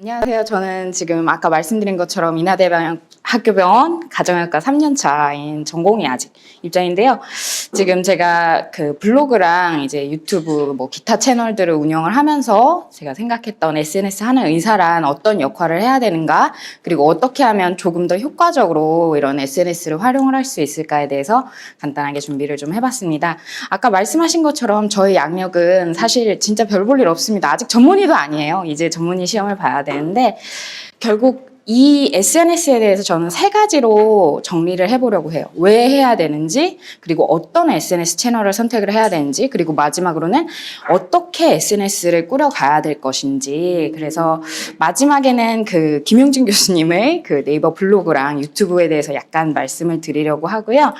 안녕하세요. 저는 지금 아까 말씀드린 것처럼 인하대병 학교병원 가정의학과 3년차인 전공이 아직 입장인데요. 지금 제가 그 블로그랑 이제 유튜브 뭐 기타 채널들을 운영을 하면서 제가 생각했던 SNS 하는 의사란 어떤 역할을 해야 되는가, 그리고 어떻게 하면 조금 더 효과적으로 이런 SNS를 활용을 할 수 있을까에 대해서 간단하게 준비를 좀 해봤습니다. 아까 말씀하신 것처럼 저희 양력은 사실 진짜 별 볼 일 없습니다. 아직 전문의도 아니에요. 이제 전문의 시험을 봐야 되는데 결국 이 SNS에 대해서 저는 3가지로 정리를 해보려고 해요. 왜 해야 되는지, 그리고 어떤 SNS 채널을 선택을 해야 되는지, 그리고 마지막으로는 어떻게 SNS를 꾸려가야 될 것인지. 그래서 마지막에는 그 김용진 교수님의 그 네이버 블로그랑 유튜브에 대해서 약간 말씀을 드리려고 하고요.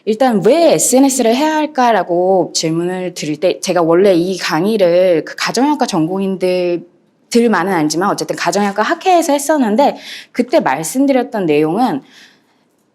일단 왜 SNS를 해야 할까라고 질문을 드릴 때, 제가 원래 이 강의를 그 가정의학과 전공인들만은 아니지만 어쨌든 가정의학과 학회에서 했었는데, 그때 말씀드렸던 내용은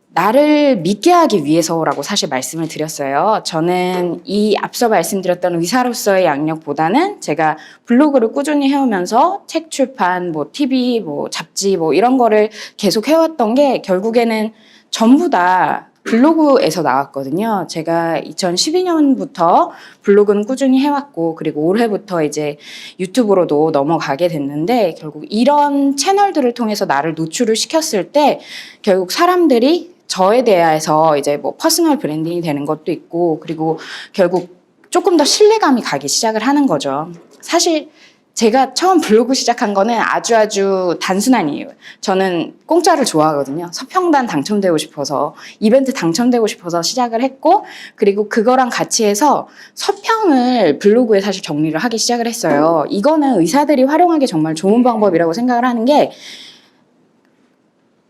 나를 믿게 하기 위해서라고 사실 말씀을 드렸어요. 저는 이 앞서 말씀드렸던 의사로서의 양력보다는 제가 블로그를 꾸준히 해오면서 책 출판, 뭐 TV, 뭐 잡지, 뭐 이런 거를 계속 해왔던 게 결국에는 전부 다 블로그에서 나왔거든요. 제가 2012년부터 블로그는 꾸준히 해왔고, 그리고 올해부터 이제 유튜브로도 넘어가게 됐는데, 결국 이런 채널들을 통해서 나를 노출을 시켰을 때 결국 사람들이 저에 대해서 이제 뭐 퍼스널 브랜딩이 되는 것도 있고, 그리고 결국 조금 더 신뢰감이 가기 시작을 하는 거죠. 사실 제가 처음 블로그 시작한 거는 아주 단순한 이유. 저는 공짜를 좋아하거든요. 서평단 당첨되고 싶어서, 이벤트 당첨되고 싶어서 시작을 했고, 그리고 그거랑 같이 해서 서평을 블로그에 사실 정리를 하기 시작을 했어요. 이거는 의사들이 활용하기 정말 좋은 방법이라고 생각을 하는 게,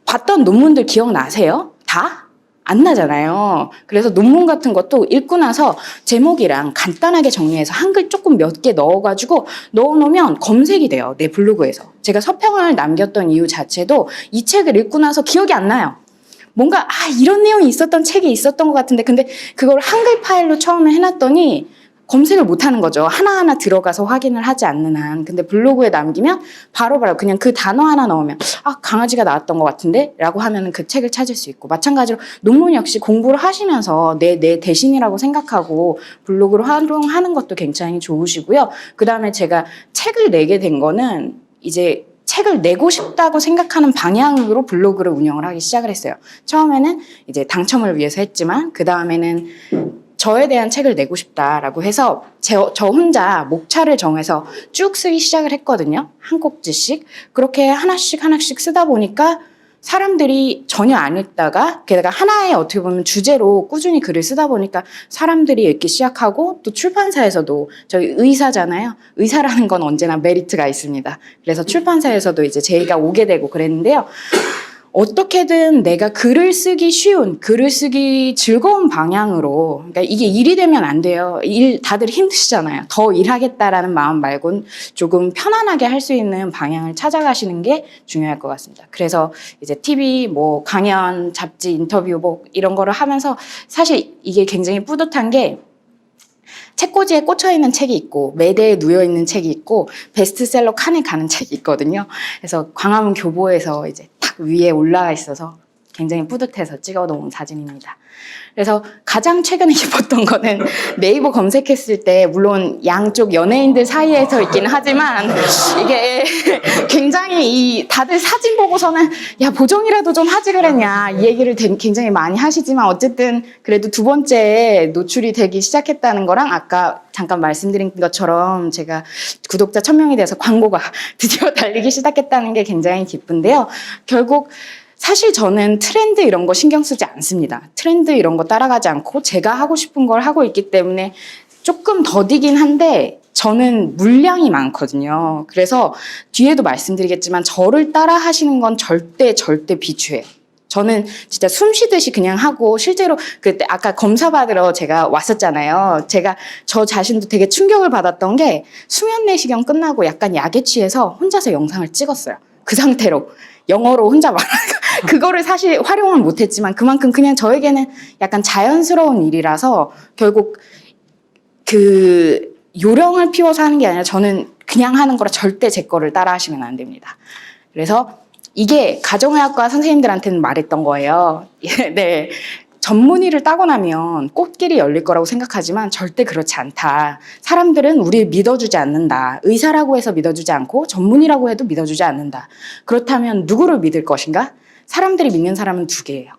봤던 논문들 기억나세요? 다? 안 나잖아요. 그래서 논문 같은 것도 읽고 나서 제목이랑 간단하게 정리해서 한글 조금 몇 개 넣어가지고 넣어놓으면 검색이 돼요. 내 블로그에서. 제가 서평을 남겼던 이유 자체도 이 책을 읽고 나서 기억이 안 나요. 뭔가 이런 내용이 있었던 책이 있었던 것 같은데, 근데 그걸 한글 파일로 처음에 해놨더니 검색을 못하는 거죠. 하나하나 들어가서 확인을 하지 않는 한. 근데 블로그에 남기면 바로바로 그냥 그 단어 하나 넣으면 강아지가 나왔던 것 같은데? 라고 하면 그 책을 찾을 수 있고, 마찬가지로 논문 역시 공부를 하시면서 내 대신이라고 생각하고 블로그를 활용하는 것도 굉장히 좋으시고요. 그 다음에 제가 책을 내게 된 거는 이제 책을 내고 싶다고 생각하는 방향으로 블로그를 운영을 하기 시작을 했어요. 처음에는 이제 당첨을 위해서 했지만, 그 다음에는 저에 대한 책을 내고 싶다라고 해서 저 혼자 목차를 정해서 쭉 쓰기 시작을 했거든요. 한 꼭지씩. 그렇게 하나씩 쓰다 보니까 사람들이 전혀 안 읽다가, 게다가 하나의 어떻게 보면 주제로 꾸준히 글을 쓰다 보니까 사람들이 읽기 시작하고, 또 출판사에서도, 저희 의사잖아요. 의사라는 건 언제나 메리트가 있습니다. 그래서 출판사에서도 이제 제의가 오게 되고 그랬는데요. 어떻게든 내가 글을 쓰기 쉬운, 글을 쓰기 즐거운 방향으로, 그러니까 이게 일이 되면 안 돼요. 다들 힘드시잖아요. 더 일하겠다라는 마음 말곤 조금 편안하게 할 수 있는 방향을 찾아가시는 게 중요할 것 같습니다. 그래서 이제 TV, 뭐 강연, 잡지, 인터뷰 뭐 이런 거를 하면서 사실 이게 굉장히 뿌듯한 게, 책꽂이에 꽂혀있는 책이 있고, 매대에 누워있는 책이 있고, 베스트셀러 칸에 가는 책이 있거든요. 그래서 광화문 교보에서 이제 딱 위에 올라와 있어서 굉장히 뿌듯해서 찍어놓은 사진입니다. 그래서 가장 최근에 입었던 거는 네이버 검색했을 때, 물론 양쪽 연예인들 사이에서 있긴 하지만 이게 굉장히 다들 사진 보고서는 야, 보정이라도 좀 하지 그랬냐 이 얘기를 굉장히 많이 하시지만, 어쨌든 그래도 2번째 노출이 되기 시작했다는 거랑, 아까 잠깐 말씀드린 것처럼 제가 구독자 1000명이 돼서 광고가 드디어 달리기 시작했다는 게 굉장히 기쁜데요. 결국 사실 저는 트렌드 이런 거 신경 쓰지 않습니다. 트렌드 이런 거 따라가지 않고 제가 하고 싶은 걸 하고 있기 때문에 조금 더디긴 한데, 저는 물량이 많거든요. 그래서 뒤에도 말씀드리겠지만 저를 따라 하시는 건 절대 비추해요. 저는 진짜 숨 쉬듯이 그냥 하고, 실제로 그때 아까 검사 받으러 제가 왔었잖아요. 제가 저 자신도 되게 충격을 받았던 게, 수면 내시경 끝나고 약간 약에 취해서 혼자서 영상을 찍었어요. 그 상태로 영어로 혼자 말하는 그거를 사실 활용은 못했지만, 그만큼 그냥 저에게는 약간 자연스러운 일이라서, 결국 그 요령을 피워서 하는 게 아니라 저는 그냥 하는 거라 절대 제 거를 따라 하시면 안 됩니다. 그래서 이게 가정의학과 선생님들한테는 말했던 거예요. 네. 전문의를 따고 나면 꽃길이 열릴 거라고 생각하지만 절대 그렇지 않다. 사람들은 우리를 믿어주지 않는다. 의사라고 해서 믿어주지 않고 전문의라고 해도 믿어주지 않는다. 그렇다면 누구를 믿을 것인가? 사람들이 믿는 사람은 두 개예요.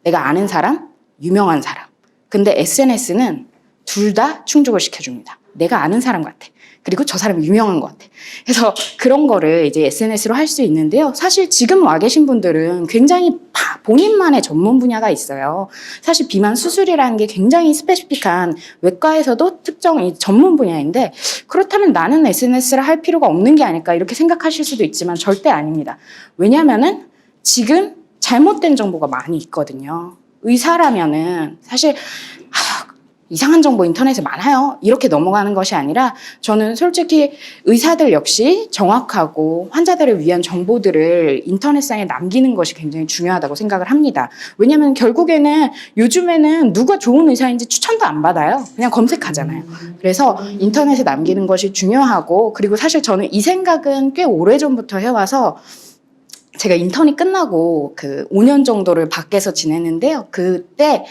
내가 아는 사람, 유명한 사람. 근데 SNS는 둘 다 충족을 시켜줍니다. 내가 아는 사람 같아. 그리고 저 사람이 유명한 것 같아. 그래서 그런 거를 이제 SNS로 할 수 있는데요. 사실 지금 와 계신 분들은 굉장히 본인만의 전문 분야가 있어요. 사실 비만 수술이라는 게 굉장히 스페시픽한 외과에서도 특정 전문 분야인데 그렇다면 나는 SNS를 할 필요가 없는 게 아닐까 이렇게 생각하실 수도 있지만 절대 아닙니다. 왜냐하면은 지금 잘못된 정보가 많이 있거든요. 의사라면은 사실 이상한 정보 인터넷에 많아요. 이렇게 넘어가는 것이 아니라 저는 솔직히 의사들 역시 정확하고 환자들을 위한 정보들을 인터넷상에 남기는 것이 굉장히 중요하다고 생각을 합니다. 왜냐하면 결국에는 요즘에는 누가 좋은 의사인지 추천도 안 받아요. 그냥 검색하잖아요. 그래서 인터넷에 남기는 것이 중요하고 그리고 사실 저는 이 생각은 꽤 오래전부터 해와서 제가 인턴이 끝나고 그 5년 정도를 밖에서 지냈는데요. 그때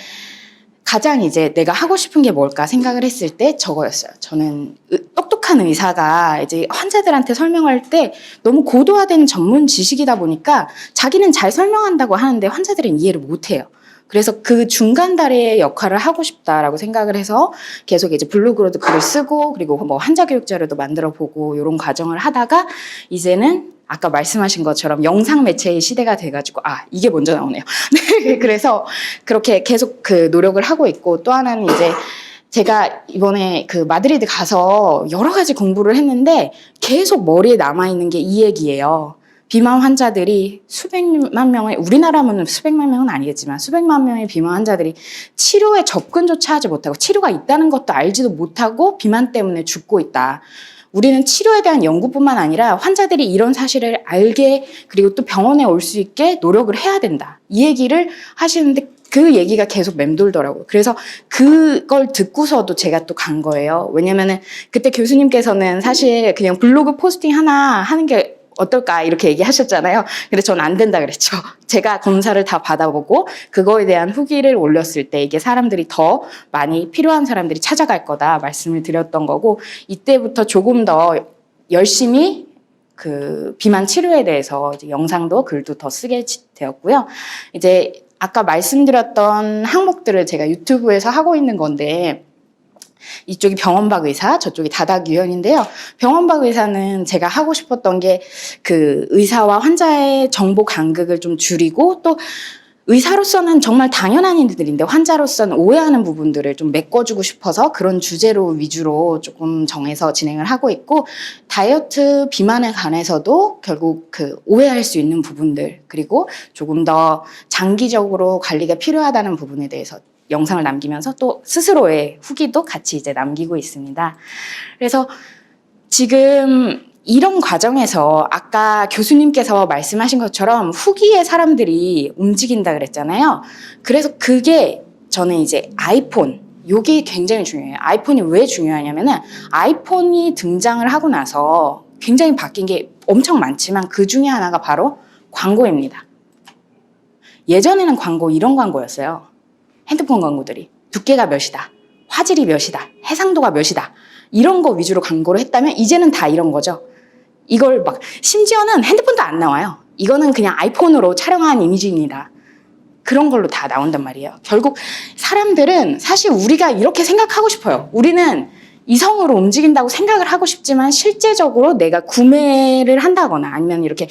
가장 이제 내가 하고 싶은 게 뭘까 생각을 했을 때 저거였어요. 저는 똑똑한 의사가 이제 환자들한테 설명할 때 너무 고도화된 전문 지식이다 보니까 자기는 잘 설명한다고 하는데 환자들은 이해를 못 해요. 그래서 그 중간 다리의 역할을 하고 싶다라고 생각을 해서 계속 이제 블로그로도 글을 쓰고 그리고 뭐 환자 교육 자료도 만들어 보고 이런 과정을 하다가 이제는 아까 말씀하신 것처럼 영상 매체의 시대가 돼가지고 이게 먼저 나오네요. 네, 그래서 그렇게 계속 그 노력을 하고 있고 또 하나는 이제 제가 이번에 그 마드리드 가서 여러 가지 공부를 했는데 계속 머리에 남아있는 게 이 얘기예요. 비만 환자들이 수백만 명의, 우리나라면 수백만 명은 아니겠지만 수백만 명의 비만 환자들이 치료에 접근조차 하지 못하고 치료가 있다는 것도 알지도 못하고 비만 때문에 죽고 있다. 우리는 치료에 대한 연구뿐만 아니라 환자들이 이런 사실을 알게 그리고 또 병원에 올 수 있게 노력을 해야 된다. 이 얘기를 하시는데 그 얘기가 계속 맴돌더라고요. 그래서 그걸 듣고서도 제가 또 간 거예요. 왜냐면은 그때 교수님께서는 사실 그냥 블로그 포스팅 하나 하는 게 어떨까 이렇게 얘기하셨잖아요. 근데 전 안 된다 그랬죠. 제가 검사를 다 받아보고 그거에 대한 후기를 올렸을 때 이게 사람들이 더 많이 필요한 사람들이 찾아갈 거다 말씀을 드렸던 거고 이때부터 조금 더 열심히 그 비만 치료에 대해서 이제 영상도 글도 더 쓰게 되었고요. 이제 아까 말씀드렸던 항목들을 제가 유튜브에서 하고 있는 건데 이쪽이 병원박 의사, 저쪽이 다닥 유연인데요. 병원박 의사는 제가 하고 싶었던 게 그 의사와 환자의 정보 간극을 좀 줄이고 또 의사로서는 정말 당연한 일들인데 환자로서는 오해하는 부분들을 좀 메꿔주고 싶어서 그런 주제로 위주로 조금 정해서 진행을 하고 있고 다이어트 비만에 관해서도 결국 그 오해할 수 있는 부분들 그리고 조금 더 장기적으로 관리가 필요하다는 부분에 대해서 영상을 남기면서 또 스스로의 후기도 같이 이제 남기고 있습니다. 그래서 지금 이런 과정에서 아까 교수님께서 말씀하신 것처럼 후기에 사람들이 움직인다 그랬잖아요. 그래서 그게 저는 이제 아이폰, 요게 굉장히 중요해요. 아이폰이 왜 중요하냐면은 아이폰이 등장을 하고 나서 굉장히 바뀐 게 엄청 많지만 그 중에 하나가 바로 광고입니다. 예전에는 광고 이런 광고였어요. 핸드폰 광고들이 두께가 몇이다, 화질이 몇이다, 해상도가 몇이다 이런 거 위주로 광고를 했다면 이제는 다 이런 거죠. 이걸 막 심지어는 핸드폰도 안 나와요. 이거는 그냥 아이폰으로 촬영한 이미지입니다. 그런 걸로 다 나온단 말이에요. 결국 사람들은 사실 우리가 이렇게 생각하고 싶어요. 우리는 이성으로 움직인다고 생각을 하고 싶지만 실제적으로 내가 구매를 한다거나 아니면 이렇게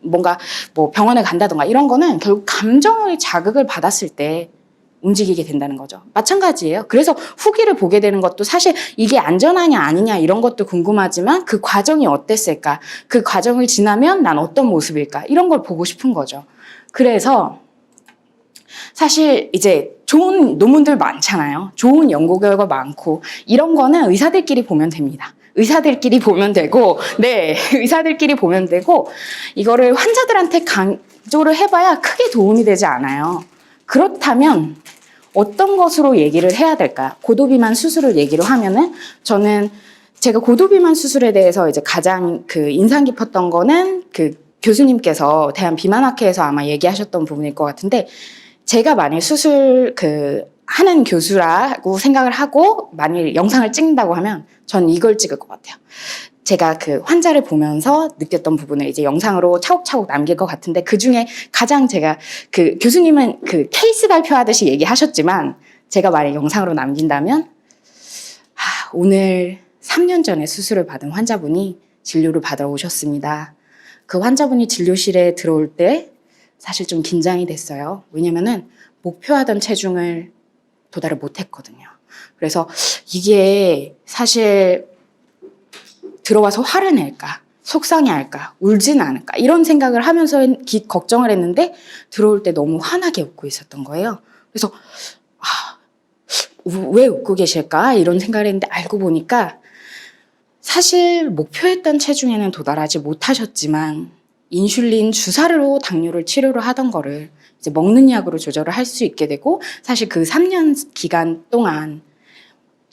뭔가 뭐 병원에 간다던가 이런 거는 결국 감정의 자극을 받았을 때 움직이게 된다는 거죠. 마찬가지예요. 그래서 후기를 보게 되는 것도 사실 이게 안전하냐 아니냐 이런 것도 궁금하지만 그 과정이 어땠을까? 그 과정을 지나면 난 어떤 모습일까? 이런 걸 보고 싶은 거죠. 그래서 사실 이제 좋은 논문들 많잖아요. 좋은 연구 결과 많고 이런 거는 의사들끼리 보면 됩니다. 의사들끼리 보면 되고 네, 의사들끼리 보면 되고 이거를 환자들한테 강조를 해봐야 크게 도움이 되지 않아요. 그렇다면 어떤 것으로 얘기를 해야 될까? 고도비만 수술을 얘기를 하면은 저는 제가 고도비만 수술에 대해서 이제 가장 그 인상 깊었던 거는 그 교수님께서 대한비만학회에서 아마 얘기하셨던 부분일 것 같은데, 제가 만일 수술 하는 교수라고 생각을 하고 만일 영상을 찍는다고 하면 전 이걸 찍을 것 같아요. 제가 그 환자를 보면서 느꼈던 부분을 이제 영상으로 차곡차곡 남길 것 같은데, 그 중에 가장 제가 그 교수님은 그 케이스 발표하듯이 얘기하셨지만, 제가 만약 영상으로 남긴다면, 오늘 3년 전에 수술을 받은 환자분이 진료를 받아 오셨습니다. 그 환자분이 진료실에 들어올 때 사실 좀 긴장이 됐어요. 왜냐면은 목표하던 체중을 도달을 못했거든요. 그래서 이게 사실 들어와서 화를 낼까, 속상해할까, 울지는 않을까 이런 생각을 하면서 걱정을 했는데, 들어올 때 너무 환하게 웃고 있었던 거예요. 그래서 왜 웃고 계실까 이런 생각을 했는데, 알고 보니까 사실 목표했던 체중에는 도달하지 못하셨지만 인슐린 주사로 당뇨를 치료를 하던 거를 이제 먹는 약으로 조절을 할 수 있게 되고, 사실 그 3년 기간 동안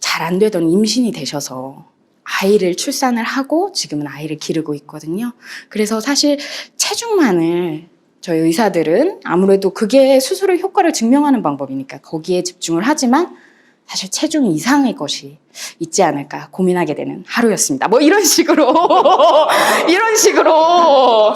잘 안 되던 임신이 되셔서 아이를 출산을 하고 지금은 아이를 기르고 있거든요. 그래서 사실 체중만을 저희 의사들은 아무래도 그게 수술의 효과를 증명하는 방법이니까 거기에 집중을 하지만, 사실 체중 이상의 것이 있지 않을까 고민하게 되는 하루였습니다. 뭐 이런 식으로 이런 식으로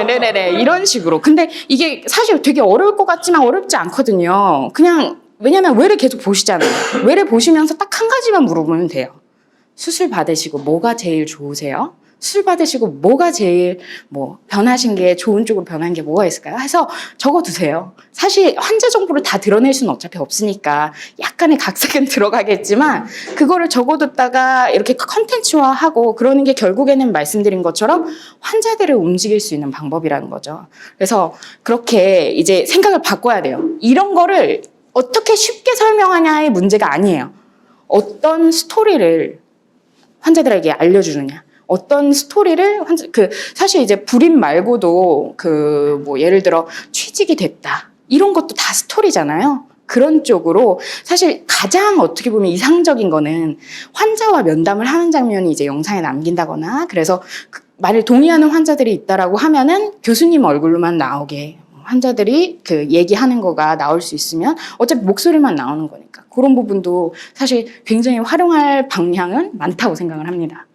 네네네 이런 식으로. 근데 이게 사실 되게 어려울 것 같지만 어렵지 않거든요. 그냥 왜냐면 외래 계속 보시잖아요. 외래 보시면서 딱 한 가지만 물어보면 돼요. 수술 받으시고 뭐가 제일 좋으세요? 수술 받으시고 뭐가 제일 변하신 게, 좋은 쪽으로 변한 게 뭐가 있을까요? 해서 적어두세요. 사실 환자 정보를 다 드러낼 수는 어차피 없으니까 약간의 각색은 들어가겠지만, 그거를 적어뒀다가 이렇게 컨텐츠화하고 그러는 게 결국에는 말씀드린 것처럼 환자들을 움직일 수 있는 방법이라는 거죠. 그래서 그렇게 이제 생각을 바꿔야 돼요. 이런 거를 어떻게 쉽게 설명하냐의 문제가 아니에요. 어떤 스토리를 환자들에게 알려주느냐. 어떤 스토리를 사실 이제 불임 말고도 예를 들어 취직이 됐다 이런 것도 다 스토리잖아요. 그런 쪽으로 사실 가장 어떻게 보면 이상적인 거는 환자와 면담을 하는 장면이 이제 영상에 남긴다거나, 그래서 만일 동의하는 환자들이 있다라고 하면은 교수님 얼굴로만 나오게 환자들이 얘기하는 거가 나올 수 있으면 어차피 목소리만 나오는 거니까 그런 부분도 사실 굉장히 활용할 방향은 많다고 생각을 합니다.